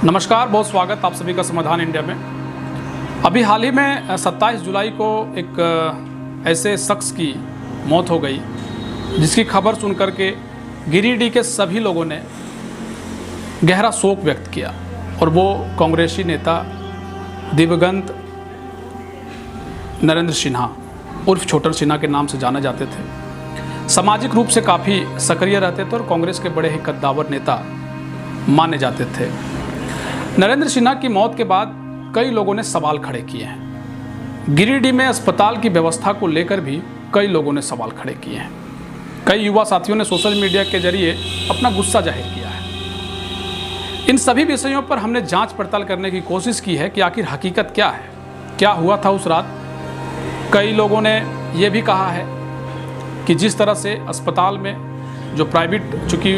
नमस्कार, बहुत स्वागत आप सभी का समाधान इंडिया में। अभी हाल ही में 27 जुलाई को एक ऐसे शख्स की मौत हो गई जिसकी खबर सुनकर के गिरिडीह के सभी लोगों ने गहरा शोक व्यक्त किया और वो कांग्रेसी नेता दिवंगत नरेंद्र सिन्हा उर्फ छोटन सिन्हा के नाम से जाने जाते थे। सामाजिक रूप से काफ़ी सक्रिय रहते थे और कांग्रेस के बड़े ही कद्दावर नेता माने जाते थे। नरेंद्र सिन्हा की मौत के बाद कई लोगों ने सवाल खड़े किए हैं। गिरिडीह में अस्पताल की व्यवस्था को लेकर भी कई लोगों ने सवाल खड़े किए हैं। कई युवा साथियों ने सोशल मीडिया के जरिए अपना गुस्सा जाहिर किया है। इन सभी विषयों पर हमने जांच पड़ताल करने की कोशिश की है कि आखिर हकीकत क्या है, क्या हुआ था उस रात। कई लोगों ने यह भी कहा है कि जिस तरह से अस्पताल में जो प्राइवेट, चूँकि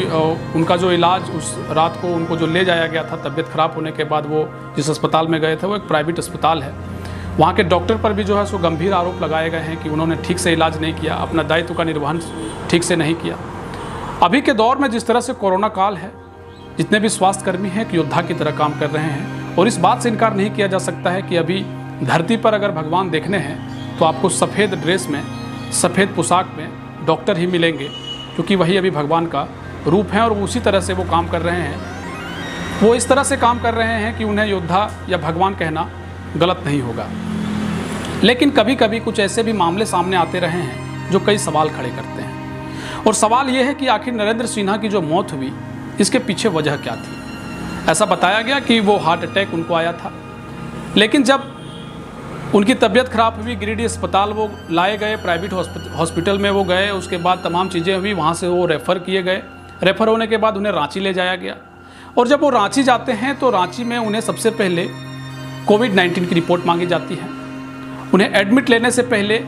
उनका जो इलाज उस रात को उनको जो ले जाया गया था तबीयत ख़राब होने के बाद, वो जिस अस्पताल में गए थे वो एक प्राइवेट अस्पताल है। वहाँ के डॉक्टर पर भी जो है सो गंभीर आरोप लगाए गए हैं कि उन्होंने ठीक से इलाज नहीं किया, अपना दायित्व का निर्वहन ठीक से नहीं किया। अभी के दौर में जिस तरह से कोरोना काल है, जितने भी स्वास्थ्यकर्मी हैं कि योद्धा की तरह काम कर रहे हैं और इस बात से इनकार नहीं किया जा सकता है कि अभी धरती पर अगर भगवान देखने हैं तो आपको सफ़ेद ड्रेस में, सफ़ेद पोशाक में डॉक्टर ही मिलेंगे, क्योंकि वही अभी भगवान का रूप है और उसी तरह से वो काम कर रहे हैं। वो इस तरह से काम कर रहे हैं कि उन्हें योद्धा या भगवान कहना गलत नहीं होगा। लेकिन कभी कभी कुछ ऐसे भी मामले सामने आते रहे हैं जो कई सवाल खड़े करते हैं। और सवाल ये है कि आखिर नरेंद्र सिन्हा की जो मौत हुई, इसके पीछे वजह क्या थी। ऐसा बताया गया कि वो हार्ट अटैक उनको आया था, लेकिन जब उनकी तबीयत ख़राब हुई, गिरिडीह अस्पताल वो लाए गए, प्राइवेट हॉस्पिटल में वो गए, उसके बाद तमाम चीज़ें हुई, वहाँ से वो रेफ़र किए गए। रेफ़र होने के बाद उन्हें रांची ले जाया गया और जब वो रांची जाते हैं तो रांची में उन्हें सबसे पहले कोविड-19 की रिपोर्ट मांगी जाती है। उन्हें एडमिट लेने से पहले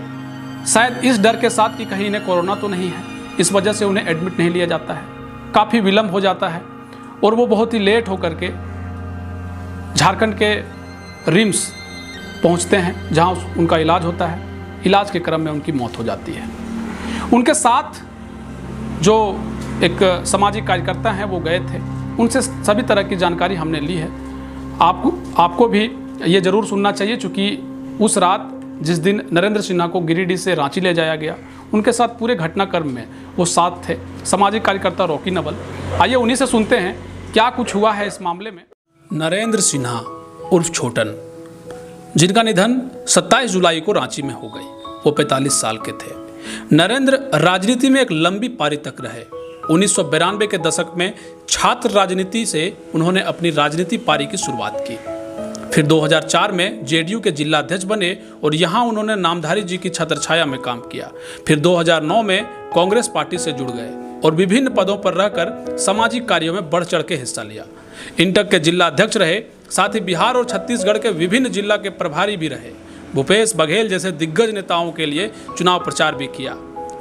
शायद इस डर के साथ कि कहीं इन्हें कोरोना तो नहीं है, इस वजह से उन्हें एडमिट नहीं लिया जाता है। काफ़ी विलम्ब हो जाता है और वो बहुत ही लेट होकर के झारखंड के रिम्स पहुंचते हैं, जहां उनका इलाज होता है। इलाज के क्रम में उनकी मौत हो जाती है। उनके साथ जो एक सामाजिक कार्यकर्ता हैं वो गए थे, उनसे सभी तरह की जानकारी हमने ली है। आपको भी ये ज़रूर सुनना चाहिए, चूँकि उस रात जिस दिन नरेंद्र सिन्हा को गिरिडीह से रांची ले जाया गया, उनके साथ पूरे घटनाक्रम में वो साथ थे सामाजिक कार्यकर्ता रॉकी नवल। आइए उन्हीं से सुनते हैं क्या कुछ हुआ है इस मामले में। नरेंद्र सिन्हा उर्फ छोटन, जिनका निधन 27 जुलाई को रांची में हो गई, वो 45 साल के थे। नरेंद्र राजनीति में एक लंबी पारी तक रहे। 1992 के दशक में छात्र राजनीति से उन्होंने अपनी राजनीति पारी की शुरुआत की। फिर 2004 में जेडीयू के जिला अध्यक्ष बने और यहाँ उन्होंने नामधारी जी की छत्रछाया में काम किया। फिर 2009 में कांग्रेस पार्टी से जुड़ गए और विभिन्न पदों पर रहकर सामाजिक कार्यों में बढ़ चढ़ के हिस्सा लिया। इंटक के जिला अध्यक्ष रहे, साथ ही बिहार और छत्तीसगढ़ के विभिन्न जिला के प्रभारी भी रहे। भूपेश बघेल जैसे दिग्गज नेताओं के लिए चुनाव प्रचार भी किया।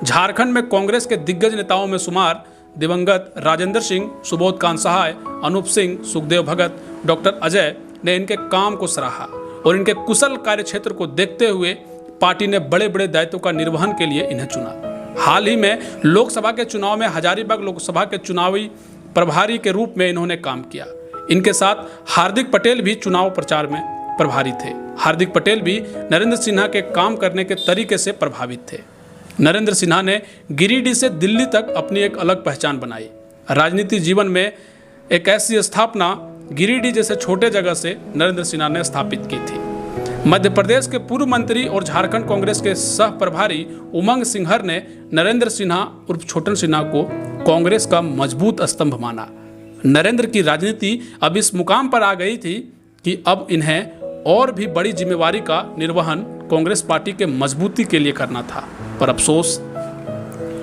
झारखंड में कांग्रेस के दिग्गज नेताओं में शुमार दिवंगत राजेंद्र सिंह, सुबोध कांत सहाय, अनूप सिंह, सुखदेव भगत, डॉक्टर अजय ने इनके काम को सराहा और इनके कुशल कार्य क्षेत्र को देखते हुए पार्टी ने बड़े बड़े दायित्वों का निर्वहन के लिए इन्हें चुना। हाल ही में लोकसभा के चुनाव में हजारीबाग लोकसभा के चुनावी प्रभारी के रूप में इन्होंने काम किया। इनके साथ हार्दिक पटेल भी चुनाव प्रचार में प्रभारी थे। हार्दिक पटेल भी नरेंद्र सिन्हा के काम करने के तरीके से प्रभावित थे। नरेंद्र सिन्हा ने गिरिडीह से दिल्ली तक अपनी एक अलग पहचान बनाई। राजनीतिक जीवन में एक ऐसी स्थापना गिरिडीह जैसे छोटे जगह से नरेंद्र सिन्हा ने स्थापित की थी। मध्य प्रदेश के पूर्व मंत्री और झारखंड कांग्रेस के सह प्रभारी उमंग सिंघर ने नरेंद्र सिन्हा उर्फ छोटन सिन्हा को कांग्रेस का मजबूत स्तंभ माना। नरेंद्र की राजनीति अब इस मुकाम पर आ गई थी कि अब इन्हें और भी बड़ी जिम्मेवारी का निर्वहन कांग्रेस पार्टी के मजबूती के लिए करना था। पर अफसोस,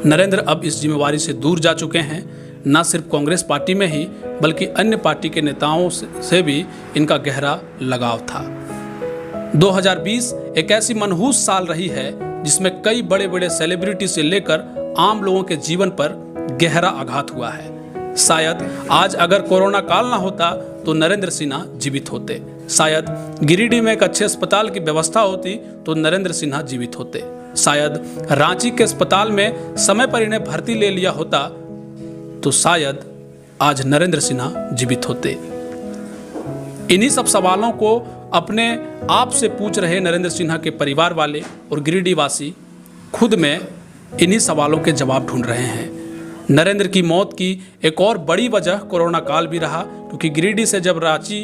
नरेंद्र अब इस जिम्मेवारी से दूर जा चुके हैं। न सिर्फ कांग्रेस पार्टी में ही बल्कि अन्य पार्टी के नेताओं से भी इनका गहरा लगाव था। 2020 एक ऐसी मनहूस साल रही है जिसमें कई बड़े बड़े सेलिब्रिटी से लेकर आम लोगों के जीवन पर गहरा आघात हुआ है। शायद आज अगर कोरोना काल ना होता तो नरेंद्र सिन्हा जीवित होते। शायद गिरिडीह में एक अच्छे अस्पताल की व्यवस्था होती तो नरेंद्र सिन्हा जीवित होते। शायद रांची के अस्पताल में समय पर इन्हें भर्ती ले लिया होता तो शायद आज नरेंद्र सिन्हा जीवित होते। इन्हीं सब सवालों को अपने आप से पूछ रहे नरेंद्र सिन्हा के परिवार वाले और गिरिडीह वासी खुद में इन्हीं सवालों के जवाब ढूंढ रहे हैं। नरेंद्र की मौत की एक और बड़ी वजह कोरोना काल भी रहा, क्योंकि गिरिडीह से जब रांची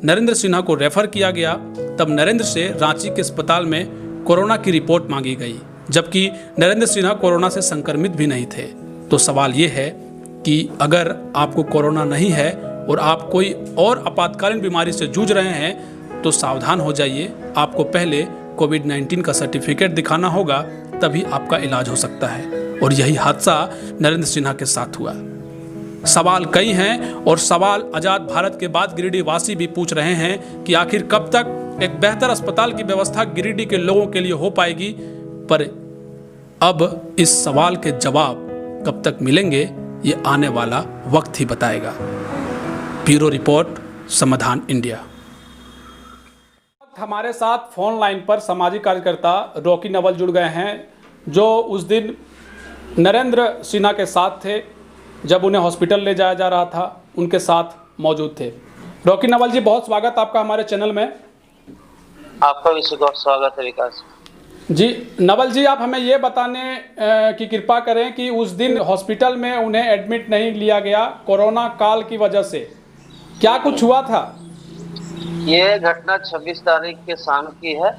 नरेंद्र सिन्हा को रेफर किया गया तब नरेंद्र से रांची के अस्पताल में कोरोना की रिपोर्ट मांगी गई, जबकि नरेंद्र सिन्हा कोरोना से संक्रमित भी नहीं थे। तो सवाल ये है कि अगर आपको कोरोना नहीं है और आप कोई और आपातकालीन बीमारी से जूझ रहे हैं तो सावधान हो जाइए। आपको पहले कोविड-19 का सर्टिफिकेट दिखाना होगा, तभी आपका इलाज हो सकता है। और यही हादसा नरेंद्र सिन्हा के साथ हुआ। सवाल कई हैं और सवाल आज़ाद भारत के बाद गिरिडीह वासी भी पूछ रहे हैं कि आखिर कब तक एक बेहतर अस्पताल की व्यवस्था गिरिडीह के लोगों के लिए हो पाएगी। पर अब इस सवाल के जवाब कब तक मिलेंगे ये आने वाला वक्त ही बताएगा। ब्यूरो रिपोर्ट, समाधान इंडिया। हमारे साथ फोन लाइन पर सामाजिक कार्यकर्ता रॉकी नवल जुड़ गए हैं, जो उस दिन नरेंद्र सिन्हा के साथ थे जब उन्हें हॉस्पिटल ले जाया जा रहा था, उनके साथ मौजूद थे। रॉकी नवल जी, बहुत स्वागत आपका हमारे चैनल में। आपका भी बहुत स्वागत है विकास जी। नवल जी, आप हमें ये बताने की कृपा करें कि उस दिन हॉस्पिटल में उन्हें एडमिट नहीं लिया गया कोरोना काल की वजह से, क्या कुछ हुआ था? ये घटना 26 तारीख के शाम की है।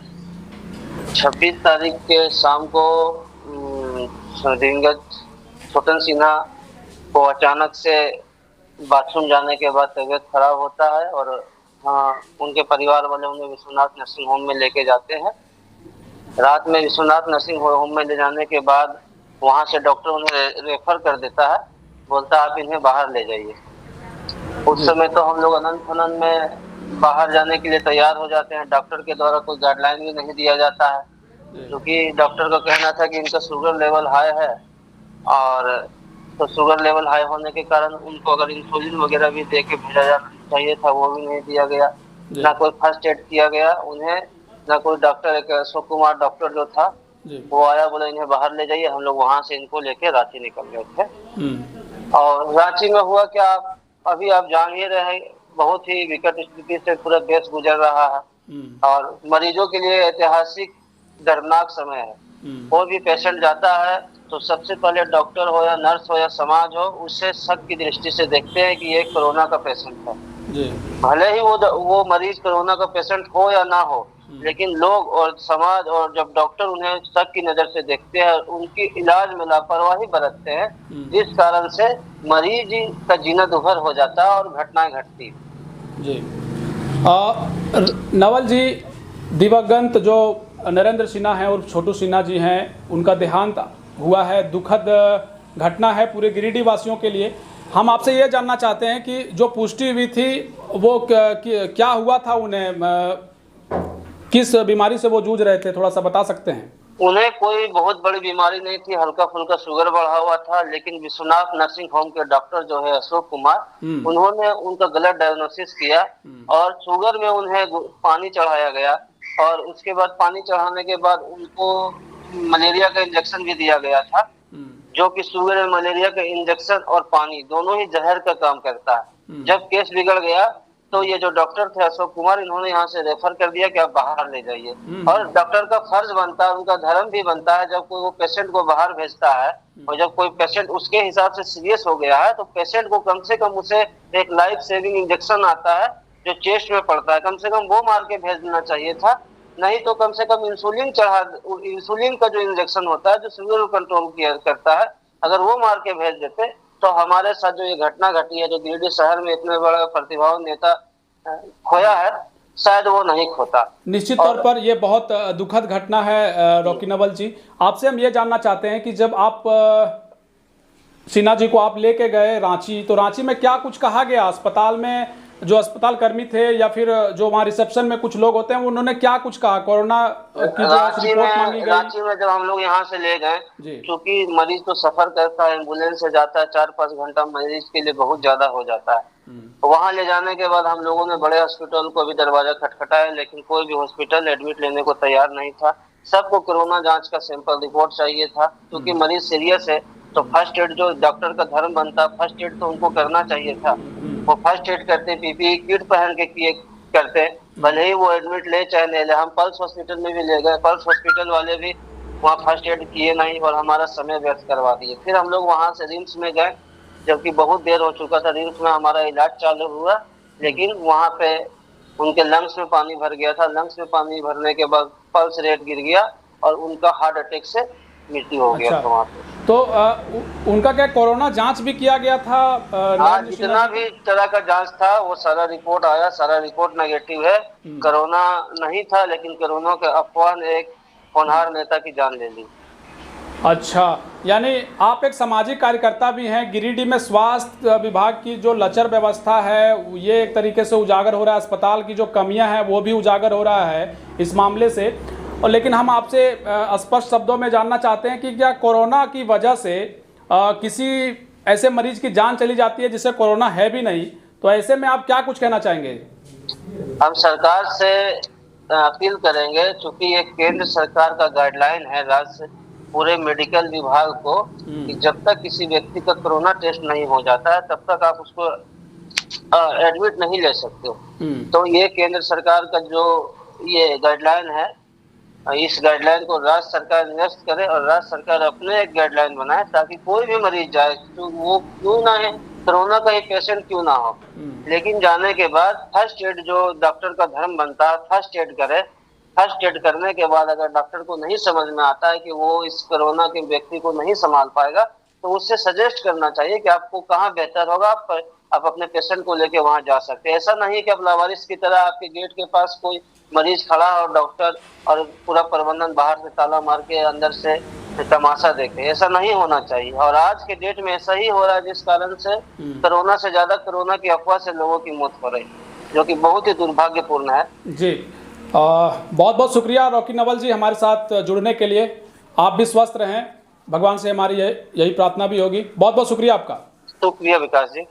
26 तारीख के शाम को दिवंगत छोटन सिन्हा को अचानक से बाथरूम जाने के बाद तबीयत खराब होता है और उनके परिवार वाले उन्हें विश्वनाथ नर्सिंग होम में लेके जाते हैं। रात में विश्वनाथ नर्सिंग होम में ले जाने के बाद वहां से डॉक्टर उन्हें रेफर कर देता है, बोलता है आप इन्हें बाहर ले जाइए। उस समय तो हम लोग अनंत फनन में बाहर जाने के लिए तैयार हो जाते हैं। डॉक्टर के द्वारा कोई गाइडलाइन भी नहीं दिया जाता है, क्योंकि डॉक्टर का कहना था कि इनका शुगर लेवल हाई है, और तो शुगर लेवल हाई होने के कारण उनको अगर इंसुलिन वगैरह भी दे के भेजा जाना चाहिए था, वो भी नहीं दिया गया। ना कोई फर्स्ट एड किया गया उन्हें, ना कोई डॉक्टर। एक अशोक कुमार डॉक्टर जो था वो आया, बोला इन्हें बाहर ले जाइए। हम लोग वहां से इनको लेके रांची निकल गए थे। और रांची में हुआ क्या, अभी आप जान ही रहे, बहुत ही विकट स्थिति से पूरा देश गुजर रहा है और मरीजों के लिए ऐतिहासिक दर्दनाक समय है। कोई भी पेशेंट जाता है तो सबसे पहले डॉक्टर हो या नर्स हो या समाज हो, उससे शक की दृष्टि से देखते हैं कि ये कोरोना का पेशेंट है। भले ही वो मरीज कोरोना का पेशेंट हो या ना हो, लेकिन लोग और समाज और जब डॉक्टर उन्हें शक की नजर से देखते हैं, उनकी इलाज में लापरवाही बरतते हैं, जिस कारण से मरीज का जीना दुभर हो जाता है और घटनाएं घटती जी। नवल जी, दिवंगत जो नरेंद्र सिन्हा हैं और छोटू सिन्हा जी हैं, उनका देहांत हुआ है। दुखद घटना है पूरे गिरिडीह वासियों के लिए। हम आपसे ये जानना चाहते हैं कि जो पुष्टि हुई थी वो क्या हुआ था, उन्हें किस बीमारी से वो जूझ रहे थे, थोड़ा सा बता सकते हैं? उन्हें कोई बहुत बड़ी बीमारी नहीं थी, हल्का फुल्का शुगर बढ़ा हुआ था, लेकिन विश्वनाथ नर्सिंग होम के डॉक्टर जो है अशोक कुमार, उन्होंने उनका गलत डायग्नोसिस किया और शुगर में उन्हें पानी चढ़ाया गया। और उसके बाद पानी चढ़ाने के बाद उनको मलेरिया का इंजेक्शन भी दिया गया था, जो कि शुगर में मलेरिया का इंजेक्शन और पानी दोनों ही जहर का काम करता है। जब केस बिगड़ गया तो ये जो डॉक्टर थे अशोक कुमार, इन्होंने यहाँ से रेफर कर दिया कि आप बाहर ले जाइए। और डॉक्टर का फर्ज बनता है, उनका धर्म भी बनता है, जब कोई वो पेशेंट को बाहर भेजता है और जब कोई पेशेंट उसके हिसाब से सीरियस हो गया है तो पेशेंट को कम से कम उसे एक लाइफ सेविंग इंजेक्शन आता है जो चेस्ट में पड़ता है, कम से कम वो मार के भेज देना चाहिए था। नहीं तो कम से कम इंसुलिन का जो इंजेक्शन होता है जो शुगर को कंट्रोल करता है, अगर वो मार के भेज देते तो हमारे साथ जो ये घटना घटी है, जो गिरिडीह शहर में इतने बड़ा प्रतिभावान नेता खोया है, शायद वो नहीं खोता। निश्चित तौर पर ये बहुत दुखद घटना है। रॉकी नवल जी, आपसे हम ये जानना चाहते हैं कि जब आप सिन्हा जी को आप लेके गए रांची, तो रांची में क्या कुछ कहा गया? अस्पताल में जो अस्पताल कर्मी थे या फिर जो वहाँ रिसेप्शन में कुछ लोग होते हैं, उन्होंने क्या कुछ कहा? कोरोना की जो रिपोर्ट मांगी गई। रांची में जब हम लोग यहाँ से ले गए, क्योंकि मरीज तो सफर करता है, एम्बुलेंस से जाता है, 4-5 घंटा मरीज के लिए बहुत ज्यादा हो जाता है। वहाँ ले जाने के बाद हम लोगों ने बड़े हॉस्पिटल को भी दरवाजा खटखटाया, लेकिन कोई भी हॉस्पिटल एडमिट लेने को तैयार नहीं था। सबको कोरोना जांच का सैंपल रिपोर्ट चाहिए था, क्योंकि मरीज सीरियस है तो फर्स्ट एड जो डॉक्टर का धर्म बनता है, फर्स्ट एड तो उनको करना चाहिए था। वो फर्स्ट एड करते, पीपीई किट पहन के किए, करते हैं, भले ही वो एडमिट ले चाहे नहीं ले। हम पल्स हॉस्पिटल में भी ले गए, पल्स हॉस्पिटल वाले भी वहाँ फर्स्ट एड किए नहीं और हमारा समय व्यर्थ करवा दिए। फिर हम लोग वहाँ से रिम्स में गए, जबकि बहुत देर हो चुका था। रिम्स में हमारा इलाज चालू हुआ, लेकिन वहाँ पे उनके लंग्स में पानी भर गया था। लंग्स में पानी भरने के बाद पल्स रेट गिर गया और उनका हार्ट अटैक से मृत्यु हो गया था वहाँ पे। तो उनका क्या कोरोना जांच भी किया गया था? हाँ, जितना भी तरह का जांच था वो सारा रिपोर्ट आया, सारा रिपोर्ट नेगेटिव है। कोरोना नहीं था, लेकिन कोरोना के अफवाह ने एक होनहार नेता की जान ले ली। अच्छा, यानी आप एक सामाजिक कार्यकर्ता भी हैं। गिरिडीह में स्वास्थ्य विभाग की जो लचर व्यवस्था है ये एक तरीके से उजागर हो रहा है, अस्पताल की जो कमियां हैं वो भी उजागर हो रहा है इस मामले से। और लेकिन हम आपसे स्पष्ट शब्दों में जानना चाहते हैं कि क्या कोरोना की वजह से किसी ऐसे मरीज की जान चली जाती है जिसे कोरोना है भी नहीं, तो ऐसे में आप क्या कुछ कहना चाहेंगे? हम सरकार से अपील करेंगे, चूंकि ये केंद्र सरकार का गाइडलाइन है राज्य पूरे मेडिकल विभाग को कि जब तक किसी व्यक्ति का कोरोना टेस्ट नहीं हो जाता है तब तक आप उसको एडमिट नहीं ले सकते हो। तो ये केंद्र सरकार का जो ये गाइडलाइन है, इस गाइडलाइन को राज्य सरकार निरस्त करे और राज्य सरकार अपने एक गाइडलाइन बनाए ताकि कोई भी मरीज जाए, तो वो क्यों ना है, कोरोना का ही पेशेंट क्यों ना हो, लेकिन जाने के बाद फर्स्ट एड जो डॉक्टर का धर्म बनता है, फर्स्ट एड करे। फर्स्ट एड करने के बाद अगर डॉक्टर को नहीं समझ में आता है कि वो इस कोरोना के व्यक्ति को नहीं संभाल पाएगा, तो उससे सजेस्ट करना चाहिए कि आपको कहाँ बेहतर होगा, आप अपने पेशेंट को लेके वहां जा सकते हैं। ऐसा नहीं कि अब लावारिस की तरह आपके गेट के पास कोई मरीज खड़ा और डॉक्टर और पूरा प्रबंधन बाहर से ताला मार के अंदर से तमाशा देखे, ऐसा नहीं होना चाहिए। और आज के डेट में ऐसा ही हो रहा है, जिस कारण से कोरोना से ज्यादा कोरोना की अफवाह से लोगों की मौत हो रही, जो कि बहुत ही दुर्भाग्यपूर्ण है। जी, बहुत बहुत शुक्रिया रॉकी नवल जी हमारे साथ जुड़ने के लिए। आप भी स्वस्थ रहें, भगवान से हमारी यही प्रार्थना भी होगी। बहुत बहुत शुक्रिया आपका। शुक्रिया विकास जी।